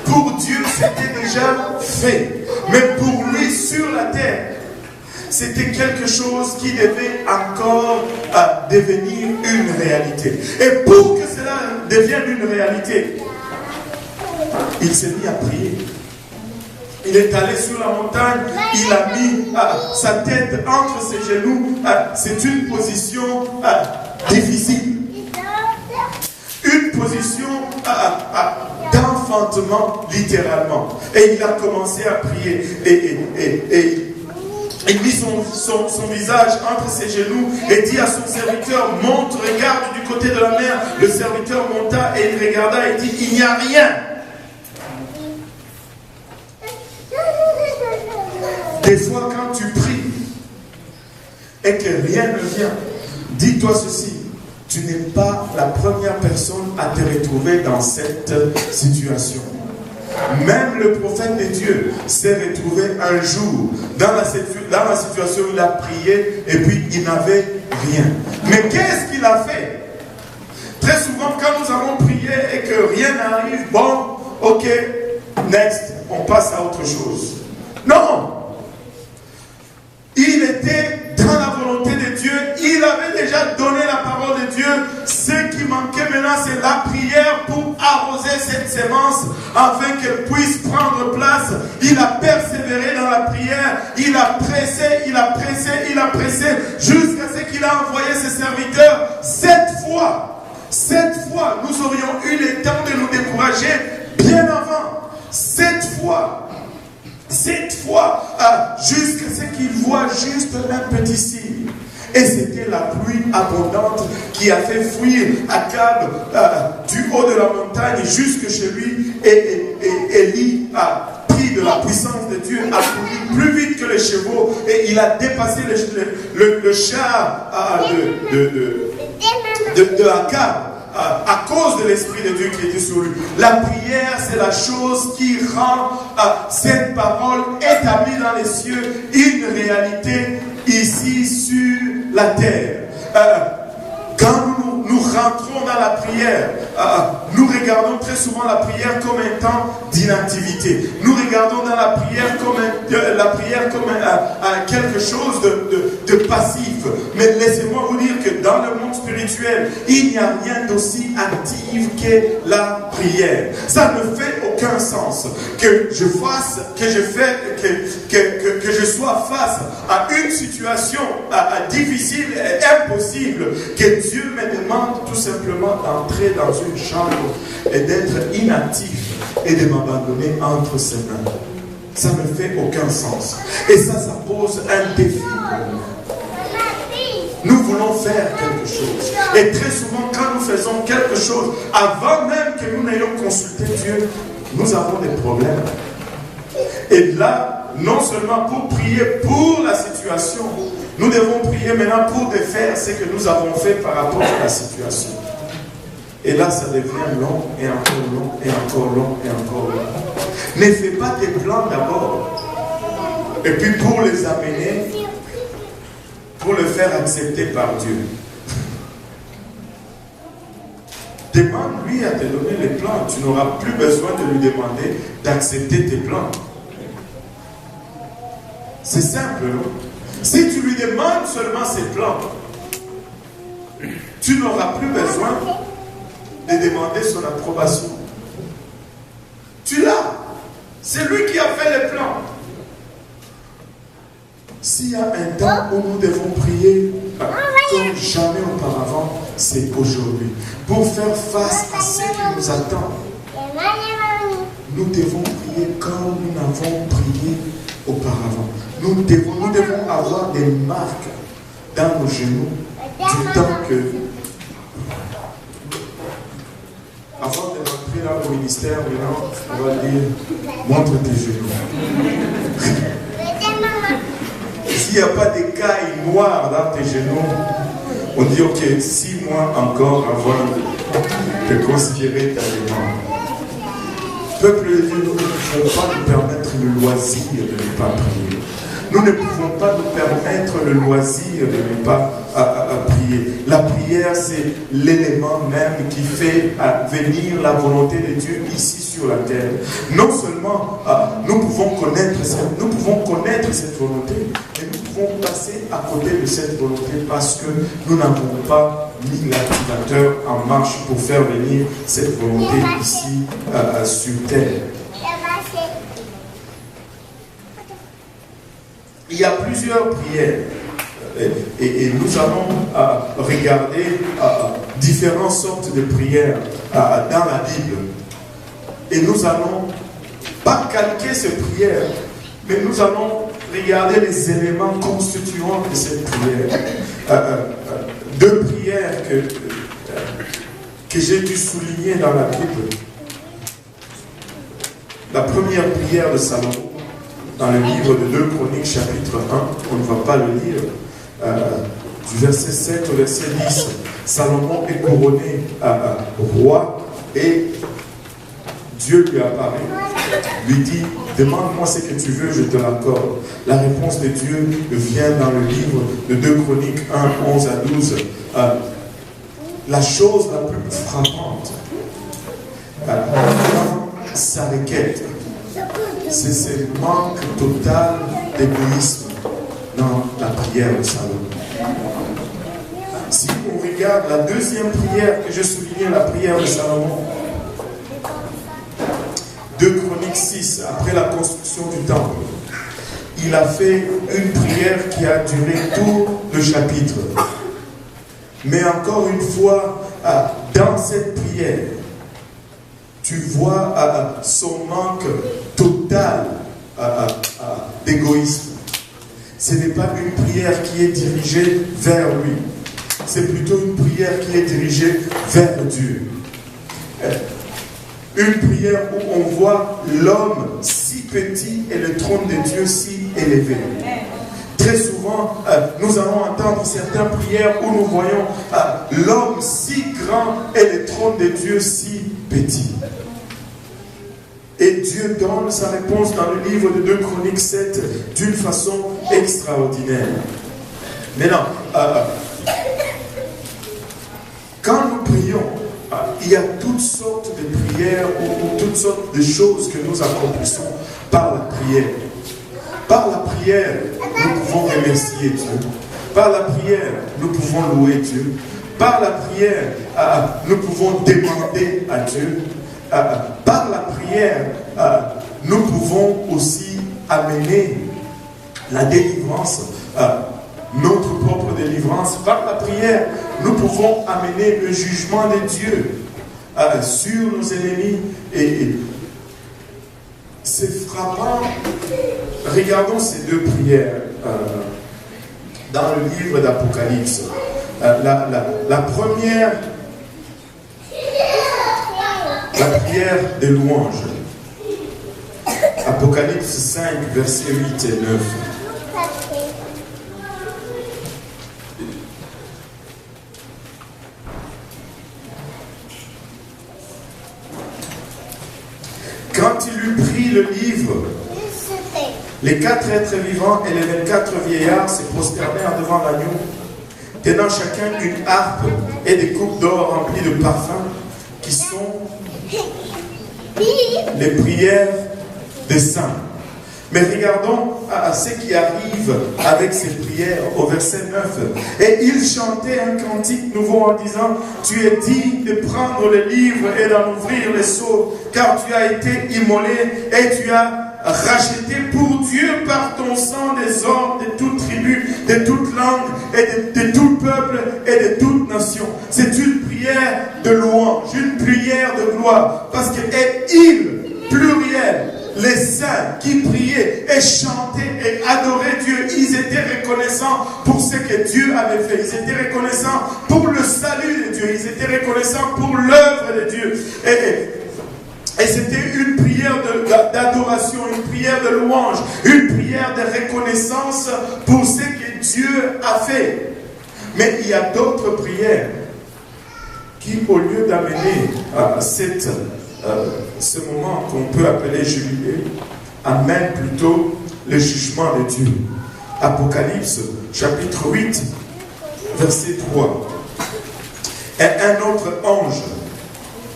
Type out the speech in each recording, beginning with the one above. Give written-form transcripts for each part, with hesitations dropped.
Pour Dieu, c'était déjà fait. Mais pour lui, sur la terre, c'était quelque chose qui devait encore devenir une réalité. Et pour que cela devienne une réalité, il s'est mis à prier. Il est allé sur la montagne, il a mis sa tête entre ses genoux. C'est une position difficile. Une position d'enfantement, littéralement. Et il a commencé à prier. Et il mit son visage entre ses genoux et dit à son serviteur, monte, regarde du côté de la mer. Le serviteur monta et il regarda et dit, il n'y a rien. Des fois, quand tu pries et que rien ne vient, dis-toi ceci, tu n'es pas la première personne à te retrouver dans cette situation. Même le prophète de Dieu s'est retrouvé un jour dans la situation où il a prié et puis il n'avait rien. Mais qu'est-ce qu'il a fait? Très souvent, quand nous avons prié et que rien n'arrive, bon, ok, next, on passe à autre chose. Non! Il était dans la volonté de Dieu, il avait déjà donné la parole de Dieu. Ce qui manquait maintenant, c'est la prière pour arroser cette sémence afin qu'elle puisse prendre place. Il a persévéré dans la prière, il a pressé, il a pressé, il a pressé, jusqu'à ce qu'il a envoyé ses serviteurs 7 fois. 7 fois, nous aurions eu le temps de nous décourager bien avant. 7 fois. 7 fois, jusqu'à ce qu'il voit juste un petit signe. Et c'était la pluie abondante qui a fait fuir Akab du haut de la montagne jusque chez lui. Et Élie a pris de la puissance de Dieu, a couru plus vite que les chevaux et il a dépassé le char de Akab. À cause de l'Esprit de Dieu qui était sur lui. La prière, c'est la chose qui rend cette parole établie dans les cieux une réalité ici sur la terre. Quand nous rentrons dans la prière, nous regardons très souvent la prière comme un temps d'inactivité. Nous regardons dans la prière comme quelque chose de passif. Mais laissez-moi vous dire que dans le monde spirituel, il n'y a rien d'aussi actif que la prière. Ça ne fait aucun sens que je sois face à une situation difficile et impossible, que Dieu me demande tout simplement d'entrer dans une chambre et d'être inactif et de m'abandonner entre ses mains. Ça ne fait aucun sens. Et ça pose un défi pour nous. Nous voulons faire quelque chose. Et très souvent, quand nous faisons quelque chose, avant même que nous n'ayons consulté Dieu, nous avons des problèmes. Et là, non seulement pour prier pour la situation, nous devons prier maintenant pour défaire ce que nous avons fait par rapport à la situation. Et là, ça devient long, et encore long, et encore long, et encore long. Ne fais pas tes plans d'abord. Et puis pour les amener, pour le faire accepter par Dieu. Demande-lui à te donner les plans. Tu n'auras plus besoin de lui demander d'accepter tes plans. C'est simple, non? Si tu lui demandes seulement ses plans, tu n'auras plus besoin de demander son approbation. Tu l'as. C'est lui qui a fait les plans. S'il y a un temps où nous devons prier comme jamais auparavant, c'est aujourd'hui. Pour faire face à ce qui nous attend, nous devons prier comme nous n'avons prié auparavant. Nous devons avoir des marques dans nos genoux du temps que, avant de rentrer dans le ministère, maintenant, on va dire, montre tes genoux. S'il n'y a pas d'écailles noires dans tes genoux, on dit ok, 6 mois encore avant de considérer ta demande. Peuple de Dieu, nous ne pouvons pas nous permettre le loisir de ne pas prier. Nous ne pouvons pas nous permettre le loisir de ne pas prier. La prière, c'est l'élément même qui fait venir la volonté de Dieu ici sur sur la terre. Non seulement nous pouvons connaître cette volonté, mais nous pouvons passer à côté de cette volonté parce que nous n'avons pas mis l'activateur en marche pour faire venir cette volonté ici sur terre. Il y a plusieurs prières et nous allons regarder différentes sortes de prières dans la Bible. Et nous allons pas calquer ces prières, mais nous allons regarder les éléments constituants de cette prière. Deux prières que j'ai dû souligner dans la Bible. La première prière de Salomon, dans le livre de 2 Chroniques, chapitre 1, on ne va pas le lire, du verset 7 au verset 10, Salomon est couronné roi et Dieu lui apparaît, lui dit, demande-moi ce que tu veux, je te l'accorde. La réponse de Dieu vient dans le livre de 2 Chroniques 1, 11 à 12. La chose la plus frappante dans sa requête, c'est ce manque total d'égoïsme dans la prière de Salomon. Si on regarde la deuxième prière que j'ai soulignée, la prière de Salomon, 2 Chroniques 6, après la construction du temple, il a fait une prière qui a duré tout le chapitre. Mais encore une fois, dans cette prière, tu vois son manque total d'égoïsme. Ce n'est pas une prière qui est dirigée vers lui. C'est plutôt une prière qui est dirigée vers Dieu. Une prière où on voit l'homme si petit et le trône de Dieu si élevé. Très souvent, nous allons entendre certaines prières où nous voyons l'homme si grand et le trône de Dieu si petit. Et Dieu donne sa réponse dans le livre de 2 Chroniques 7 d'une façon extraordinaire. Maintenant, quand nous prions, il y a toutes sortes de prières ou toutes sortes de choses que nous accomplissons par la prière. Par la prière, nous pouvons remercier Dieu. Par la prière, nous pouvons louer Dieu. Par la prière, nous pouvons demander à Dieu. Par la prière, nous pouvons aussi amener la délivrance, notre propre délivrance. Par la prière, nous pouvons amener le jugement de Dieu sur nos ennemis. Et c'est frappant. Regardons ces deux prières dans le livre d'Apocalypse. La première, la prière de louange. Apocalypse 5, versets 8 et 9. Quand il eut pris le livre, les 4 êtres vivants et les 24 vieillards se prosternèrent devant l'agneau, tenant chacun une harpe et des coupes d'or remplies de parfums, qui sont les prières des saints. Mais regardons à ce qui arrive avec ces prières au verset 9. Et il chantait un cantique nouveau en disant: tu es digne de prendre le livre et d'en ouvrir les sceaux, car tu as été immolé et tu as racheté pour Dieu par ton sang des hommes de toute tribu, de toute langue et de tout peuple et de toute nation. C'est une prière de louange, une prière de gloire, parce que il, pluriel, les saints qui priaient et chantaient et adoraient Dieu, ils étaient reconnaissants pour ce que Dieu avait fait. Ils étaient reconnaissants pour le salut de Dieu. Ils étaient reconnaissants pour l'œuvre de Dieu. Et c'était une prière d'adoration, une prière de louange, une prière de reconnaissance pour ce que Dieu a fait. Mais il y a d'autres prières qui, au lieu d'amener ce moment qu'on peut appeler jubilé, amène plutôt le jugement de Dieu. Apocalypse, chapitre 8, verset 3. Et un autre ange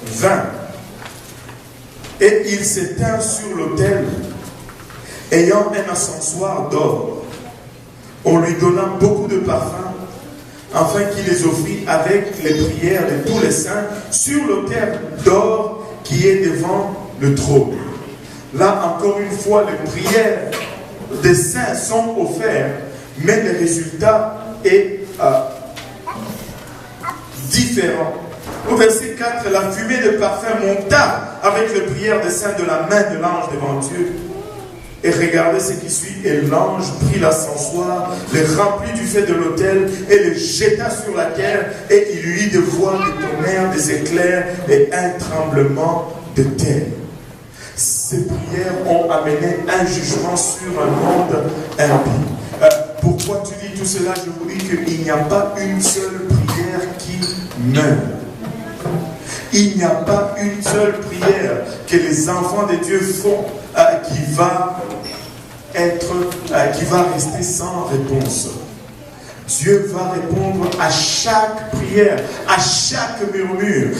vint Et il s'étint sur l'autel, ayant un encensoir d'or. On lui donna beaucoup de parfums, afin qu'il les offrit avec les prières de tous les saints sur l'autel d'or qui est devant le trône. Là, encore une fois, les prières des saints sont offertes, mais le résultat est différent. Au verset 4, la fumée de parfum monta avec les prières des saints de la main de l'ange devant Dieu. Et regardez ce qui suit. Et l'ange prit l'encensoir, les remplit du feu de l'autel et les jeta sur la terre. Et il y eut des voix, des tonnerres, des éclairs et un tremblement de terre. Ces prières ont amené un jugement sur un monde impie. Pourquoi tu dis tout cela? Je vous dis qu'il n'y a pas une seule prière qui meurt. Il n'y a pas une seule prière que les enfants de Dieu font qui va rester sans réponse. Dieu va répondre à chaque prière, à chaque murmure.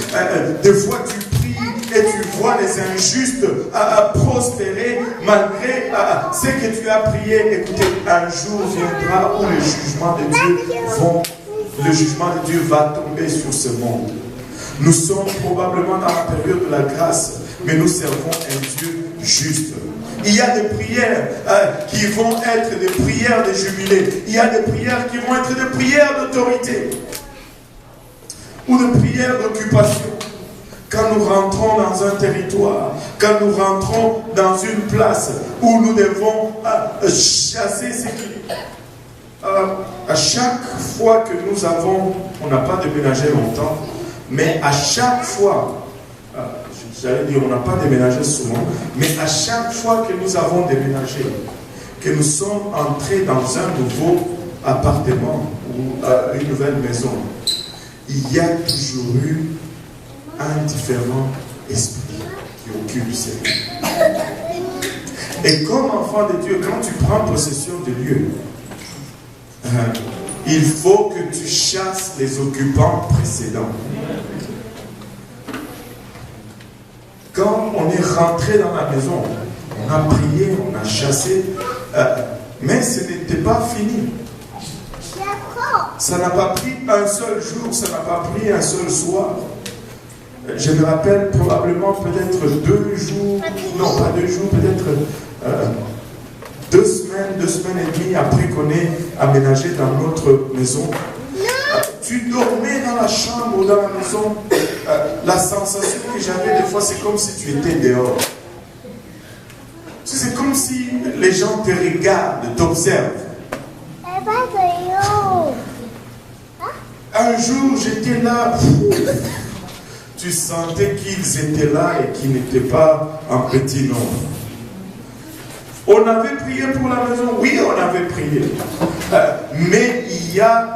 Des fois tu pries et tu vois les injustes prospérer malgré ce que tu as prié. Écoutez, un jour viendra où le jugement de Dieu va tomber sur ce monde. Nous sommes probablement dans la période de la grâce, mais nous servons un Dieu juste. Il y a des prières qui vont être des prières de jubilé. Il y a des prières qui vont être des prières d'autorité. Ou des prières d'occupation. Quand nous rentrons dans un territoire, quand nous rentrons dans une place où nous devons chasser ce qui... à chaque fois que nous avons... On n'a pas déménagé longtemps, mais à chaque fois... J'allais dire, on n'a pas déménagé souvent, mais à chaque fois que nous avons déménagé, que nous sommes entrés dans un nouveau appartement ou une nouvelle maison, il y a toujours eu un différent esprit qui occupe ces lieux. Et comme enfant de Dieu, quand tu prends possession de lieux, il faut que tu chasses les occupants précédents. Quand on est rentré dans la maison, on a prié, on a chassé, mais ce n'était pas fini. Ça n'a pas pris un seul jour, ça n'a pas pris un seul soir. Je me rappelle probablement peut-être 2 jours, non pas 2 jours, peut-être 2 semaines et demie après qu'on ait aménagé dans notre maison. Tu dormais dans la chambre ou dans la maison, la sensation que j'avais des fois, c'est comme si tu étais dehors. C'est comme si les gens te regardent, t'observent. Un jour, j'étais là, tu sentais qu'ils étaient là et qu'ils n'étaient pas en petit nombre. On avait prié pour la maison, oui, on avait prié. Mais il y a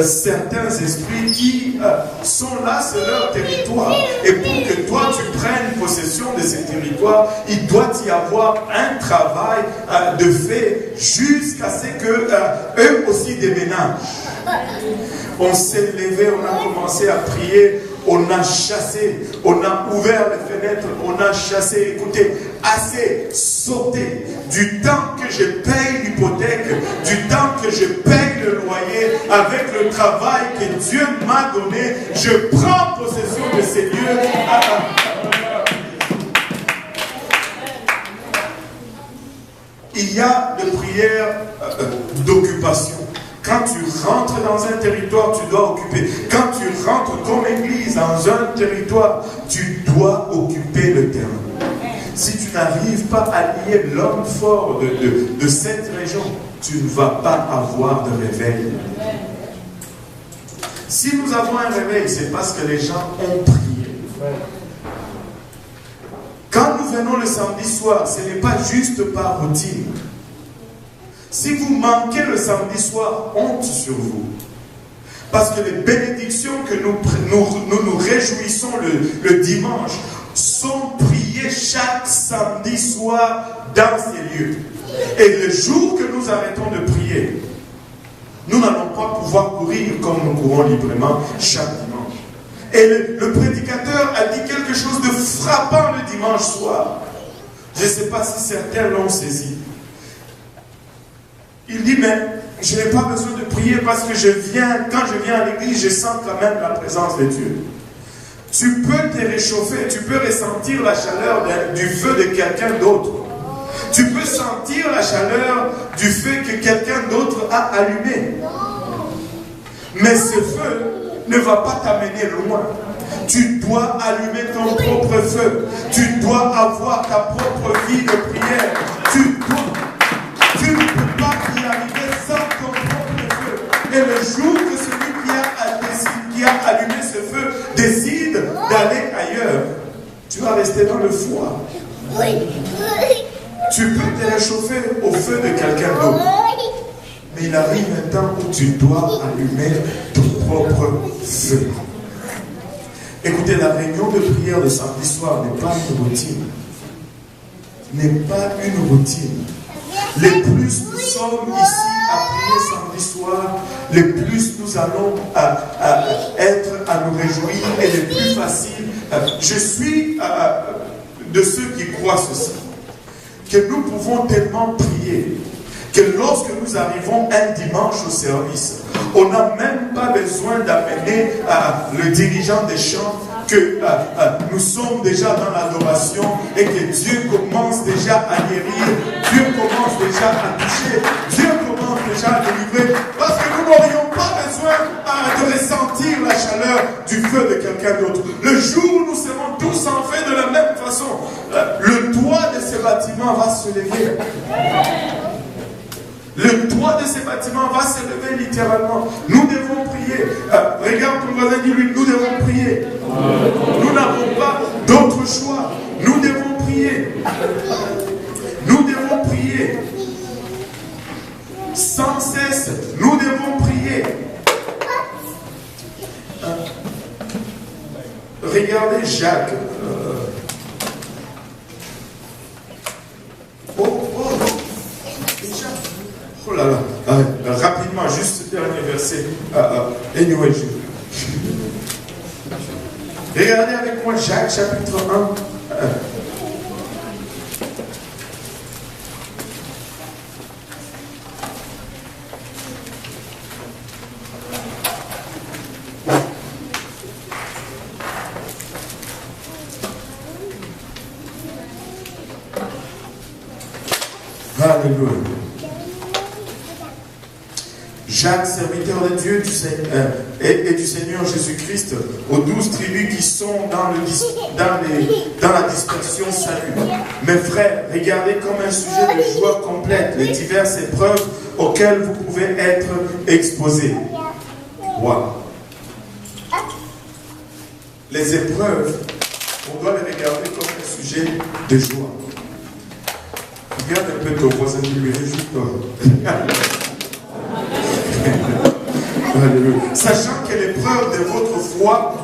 certains esprits qui sont là, c'est leur territoire. Et pour que toi tu prennes possession de ces territoires, il doit y avoir un travail de fait jusqu'à ce que eux aussi déménagent. On s'est levé, on a commencé à prier, on a chassé, on a ouvert les fenêtres, on a chassé. Écoutez, assez sauté du temps que je paye l'hypothèque, du temps que je paye le loyer, avec le travail que Dieu m'a donné, je prends possession de ces lieux. Il y a des prières d'occupation. Quand tu rentres dans un territoire, tu dois occuper. Quand tu rentres comme église dans un territoire, tu dois occuper le terrain. Si tu n'arrives pas à lier l'homme fort de cette région, tu ne vas pas avoir de réveil. Si nous avons un réveil, c'est parce que les gens ont prié. Quand nous venons le samedi soir, ce n'est pas juste par routine. Si vous manquez le samedi soir, honte sur vous. Parce que les bénédictions que nous réjouissons le dimanche sont priées chaque samedi soir dans ces lieux. Et le jour que nous arrêtons de prier, nous n'allons pas pouvoir courir comme nous courons librement chaque dimanche. Et le prédicateur a dit quelque chose de frappant le dimanche soir. Je ne sais pas si certains l'ont saisi. Il dit, mais je n'ai pas besoin de prier parce que quand je viens à l'église, je sens quand même la présence de Dieu. Tu peux te réchauffer, tu peux ressentir la chaleur du feu de quelqu'un d'autre. Tu peux sentir la chaleur du feu que quelqu'un d'autre a allumé. Mais ce feu ne va pas t'amener loin. Tu dois allumer ton propre feu. Tu dois avoir ta propre vie de prière. Tu ne peux pas y arriver sans ton propre feu. Et le jour que celui qui a allumé ce feu décide d'aller ailleurs, tu vas rester dans le froid. Tu peux te réchauffer au feu de quelqu'un d'autre. Mais il arrive un temps où tu dois allumer ton propre feu. Écoutez, la réunion de prière de samedi soir n'est pas une routine. N'est pas une routine. Les plus nous sommes ici à prier samedi soir, les plus nous allons être à nous réjouir et les plus faciles. Je suis de ceux qui croient ceci, que nous pouvons tellement prier que lorsque nous arrivons un dimanche au service, on n'a même pas besoin d'amener le dirigeant des chants, que nous sommes déjà dans l'adoration et que Dieu commence déjà à guérir, Dieu commence déjà à toucher, Dieu commence déjà à délivrer, parce que nous n'aurions pas besoin de ressentir la chaleur du feu de quelqu'un d'autre. Le jour où nous serons tous en fait de la même façon, le toit de ce bâtiment va se lever. Le toit de ces bâtiments va se lever littéralement. Nous devons prier. Regarde ton voisin, dis-lui, nous devons prier. Nous n'avons pas d'autre choix. Nous devons prier. Nous devons prier. Sans cesse, nous devons prier. Regardez Jacques. Oh là là, rapidement, juste le dernier verset. Anyway, regardez avec moi Jacques chapitre 1. Alléluia. Jacques, serviteur de Dieu et du Seigneur Jésus-Christ, aux 12 tribus qui sont dans la dispersion, salut. Mes frères, regardez comme un sujet de joie complète les diverses épreuves auxquelles vous pouvez être exposés. Wow. Les épreuves, on doit les regarder comme un sujet de joie. Regarde un peu ton voisin, lui réjouis-toi. Sachant que l'épreuve de votre foi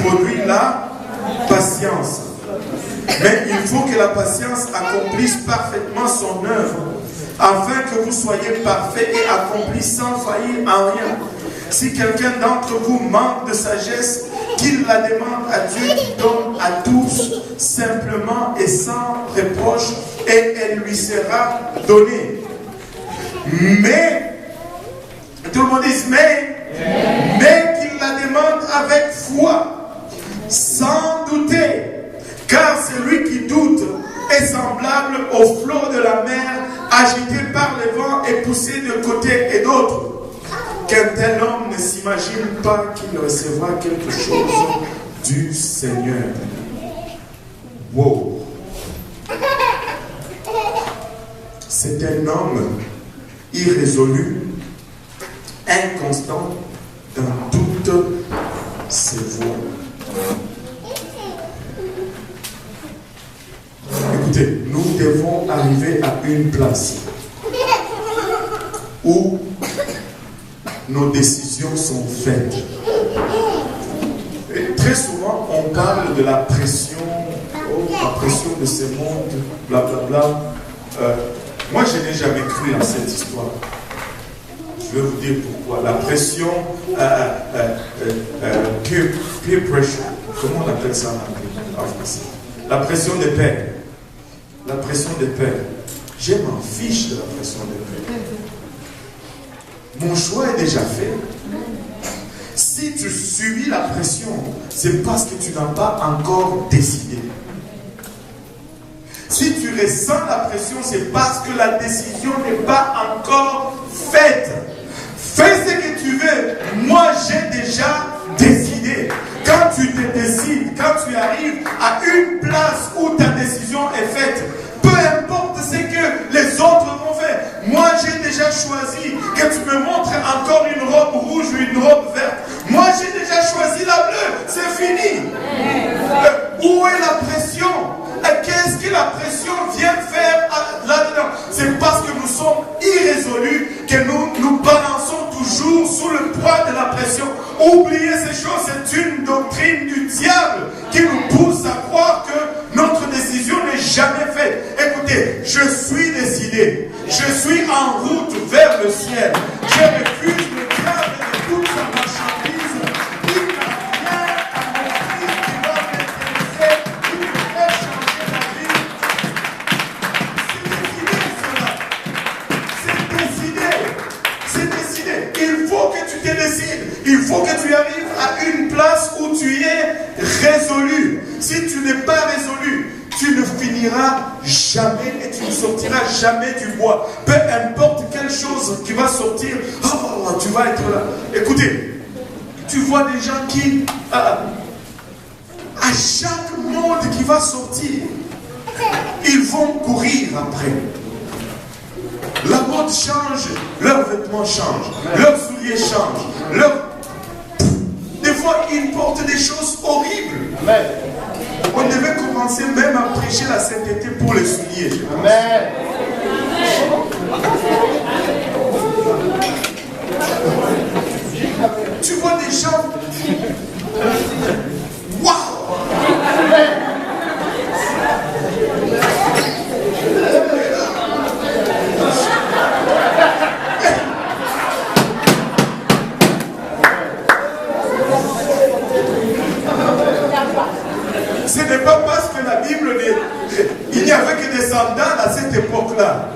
produit la patience. Mais il faut que la patience accomplisse parfaitement son œuvre, afin que vous soyez parfaits et accomplis sans faillir en rien. Si quelqu'un d'entre vous manque de sagesse, qu'il la demande à Dieu qui donne à tous simplement et sans reproche, et elle lui sera donnée. Mais tout le monde dit mais qu'il la demande avec foi, sans douter, car celui qui doute est semblable au flot de la mer, agité par les vents et poussé de côté et d'autre. Qu'un tel homme ne s'imagine pas qu'il recevra quelque chose du Seigneur. Wow. C'est un homme irrésolu, inconstant dans toutes ses voies. Écoutez, nous devons arriver à une place où nos décisions sont faites. Et très souvent, on parle de la pression de ce monde, blablabla. Moi, je n'ai jamais cru en cette histoire. Je vais vous dire pourquoi. La pression, peer pressure, comment on appelle ça en français? La pression des pairs. La pression des pairs. Je m'en fiche de la pression des pairs. Mon choix est déjà fait. Si tu subis la pression, c'est parce que tu n'as pas encore décidé. Si tu ressens la pression, c'est parce que la décision n'est pas encore faite. Fais ce que tu veux. Moi, j'ai déjà décidé. Quand tu te décides, quand tu arrives à une place où ta décision est faite, peu importe ce que les autres vont faire. Moi, j'ai déjà choisi que tu me montres encore une robe rouge ou une robe verte. Moi, j'ai déjà choisi la bleue. C'est fini. Où est la pression? Qu'est-ce que la pression vient faire là-dedans? C'est parce que nous sommes irrésolus que nous balançons toujours sous le poids de la pression. Oubliez ces choses, c'est une doctrine du diable qui nous pousse à croire que notre décision n'est jamais faite. Écoutez, je suis décidé. Je suis en route vers le ciel. Je refuse le diable de toute sa marchandise. Il n'a rien à m'offrir qui va m'intéresser, qui me fait changer la vie. C'est décidé, cela. C'est décidé. Il faut que tu te décides. Il faut que tu arrives à une place où tu es résolu. Si tu n'es pas résolu, tu ne finiras jamais et tu ne sortiras jamais du bois. Peu importe quelle chose qui va sortir, oh, tu vas être là. Écoutez, tu vois des gens qui, à chaque monde qui va sortir, ils vont courir après. La mode change, leurs vêtements changent, leurs souliers changent, des fois ils portent des choses horribles. Amen. On devait commencer même à prêcher la sainteté pour les souliers. Amen. Tu vois des gens. Waouh! Ce n'est pas parce que la Bible, il n'y avait que des sandales à cette époque-là.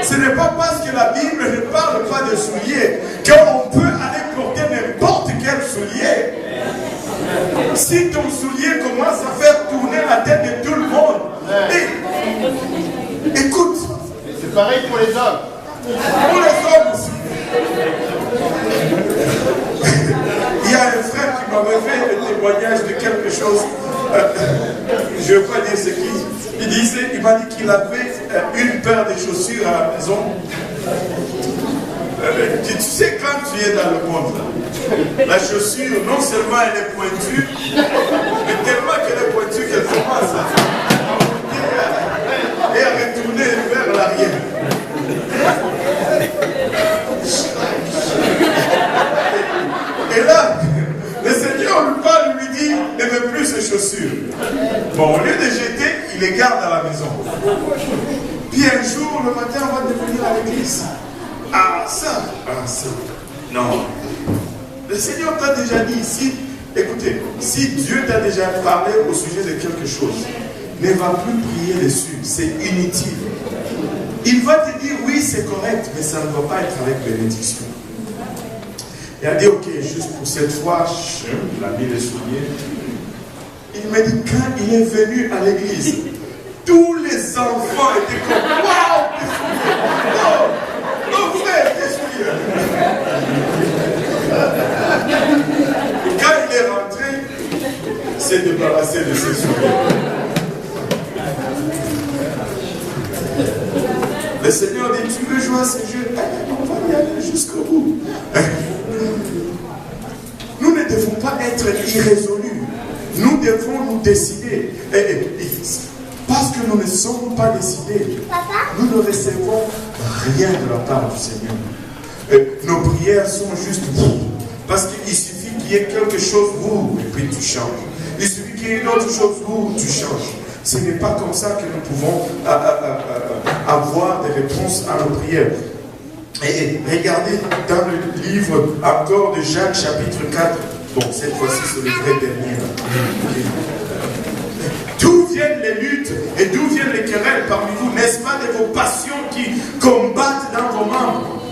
Ce n'est pas parce que la Bible ne parle pas de souliers qu'on peut aller porter n'importe quel soulier. Si ton soulier commence à faire tourner la tête de tout le monde, écoute. C'est pareil pour les hommes. Pour les hommes aussi. Il y a un frère qui m'avait fait le témoignage de quelque chose. Je ne veux pas dire ce qu'il disait. Il m'a dit qu'il avait une paire de chaussures à la maison. Tu sais, quand tu es dans le monde, là, la chaussure, non seulement elle est pointue, mais tellement qu'elle est pointue qu'elle commence à monter et à retourner vers l'arrière. Et là, le Seigneur lui parle, lui dit, ne veut plus ses chaussures. Bon, au lieu de jeter, il les garde à la maison. Puis un jour, le matin, on va venir à l'église. Ah ça. Non. Le Seigneur t'a déjà dit ici, écoutez, si Dieu t'a déjà parlé au sujet de quelque chose, ne va plus prier dessus, c'est inutile. Il va te dire, oui, c'est correct, mais ça ne va pas être avec bénédiction. Il a dit, ok, juste pour cette fois, il a mis les souliers. Il m'a dit, quand il est venu à l'église, tous les enfants étaient comme, waouh, tes souliers! Non, frère, tes souliers! Et quand il est rentré, il s'est débarrassé de ses souliers. Le Seigneur dit, tu veux jouer à ce jeu? On va y aller jusqu'au bout. Nous ne devons pas être irrésolus. Nous devons nous décider. Parce que nous ne sommes pas décidés, nous ne recevons rien de la part du Seigneur. Nos prières sont juste parce qu'il suffit qu'il y ait quelque chose, et puis tu changes. Il suffit qu'il y ait une autre chose, tu changes. Ce n'est pas comme ça que nous pouvons avoir des réponses à nos prières. Et regardez dans le livre encore de Jacques, chapitre 4. Bon, cette fois-ci, c'est le vrai dernier. D'où viennent les luttes et d'où viennent les querelles parmi vous? N'est-ce pas de vos passions qui combattent dans vos membres?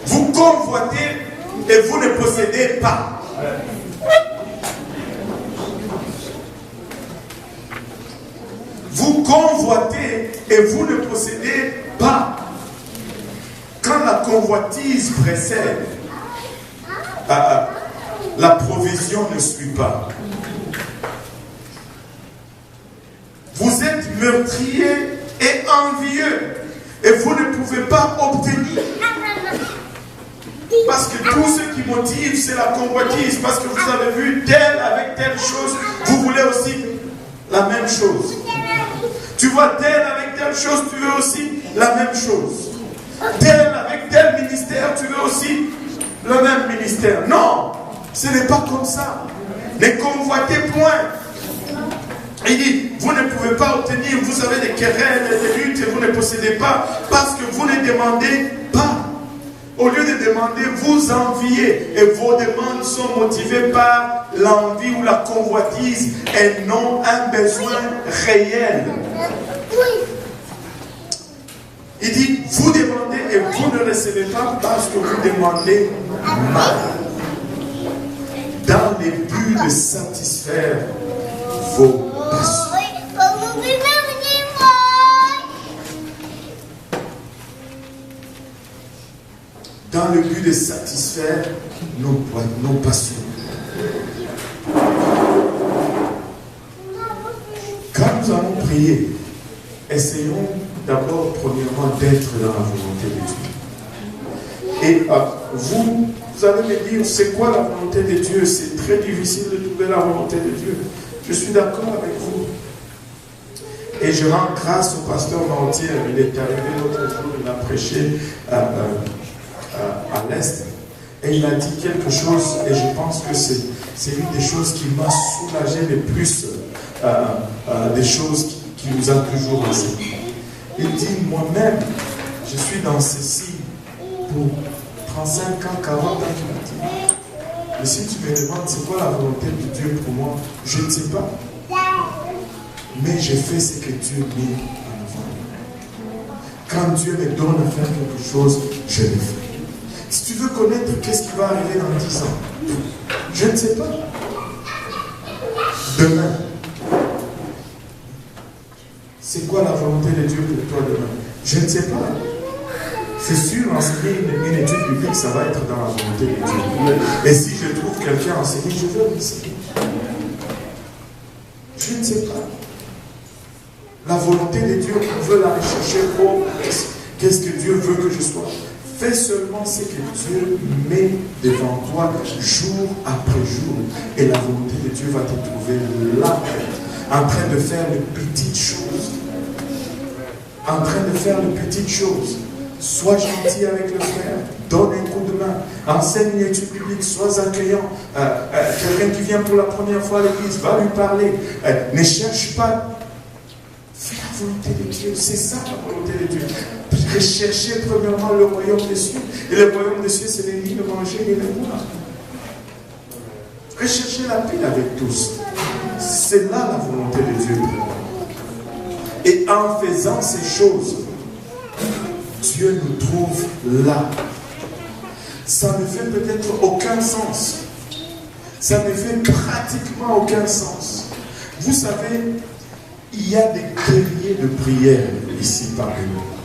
Vous convoitez et vous ne possédez pas. Vous convoitez et vous ne possédez pas. Quand la convoitise précède, la provision ne suit pas. Vous êtes meurtrier et envieux et vous ne pouvez pas obtenir. Parce que tout ce qui motive, c'est la convoitise. Parce que vous avez vu tel avec telle chose, vous voulez aussi la même chose. Tu vois tel avec telle chose, tu veux aussi la même chose. Tel avec tel ministère, tu veux aussi le même ministère. Non, ce n'est pas comme ça. Ne convoitez point. Il dit, vous ne pouvez pas obtenir, vous avez des querelles, des luttes et vous ne possédez pas parce que vous ne demandez pas. Au lieu de demander, vous enviez et vos demandes sont motivées par l'envie ou la convoitise et non un besoin réel. Il dit, vous demandez et vous ne recevez pas parce que vous demandez mal. Dans le but de satisfaire vos passions. Dans le but de satisfaire nos passions. Quand nous allons prier, essayons d'abord, premièrement, d'être dans la volonté de Dieu. Et vous allez me dire, c'est quoi la volonté de Dieu? C'est très difficile de trouver la volonté de Dieu. Je suis d'accord avec vous. Et je rends grâce au pasteur Mortier. Il est arrivé l'autre jour, il a prêché à l'Est. Et il a dit quelque chose, et je pense que c'est une des choses qui m'a soulagé le plus, des choses qui nous a toujours enseigné. Il dit, moi-même, je suis dans ceci pour 35 ans, 40 ans qu'il m'a dit. Mais si tu me demandes c'est quoi la volonté de Dieu pour moi, je ne sais pas. Mais je fais ce que Dieu met en avant. Quand Dieu me donne à faire quelque chose, je le fais. Si tu veux connaître qu'est-ce qui va arriver dans 10 ans, je ne sais pas. Demain, c'est quoi la volonté de Dieu pour toi demain? Je ne sais pas. C'est sûr, enseigner une étude biblique, ça va être dans la volonté de Dieu. Et si je trouve quelqu'un à enseigner, je veux l'enseigner. Je ne sais pas. La volonté de Dieu, on veut la rechercher pour qu'est-ce que Dieu veut que je sois. Fais seulement ce que Dieu met devant toi jour après jour. Et la volonté de Dieu va te trouver là, en train de faire les petites choses. En train de faire les petites choses. Sois gentil avec le frère. Donne un coup de main. Enseigne une étude biblique. Sois accueillant. Quelqu'un qui vient pour la première fois à l'église, va lui parler. Ne cherche pas. Fais la volonté de Dieu. C'est ça la volonté de Dieu. Recherchez premièrement le royaume des cieux. Et le royaume des cieux, c'est les ni le manger ni le boire. Recherchez la paix avec tous. C'est là la volonté de Dieu. Et en faisant ces choses, Dieu nous trouve là. Ça ne fait peut-être aucun sens. Ça ne fait pratiquement aucun sens. Vous savez, il y a des guerriers de prière ici parmi nous.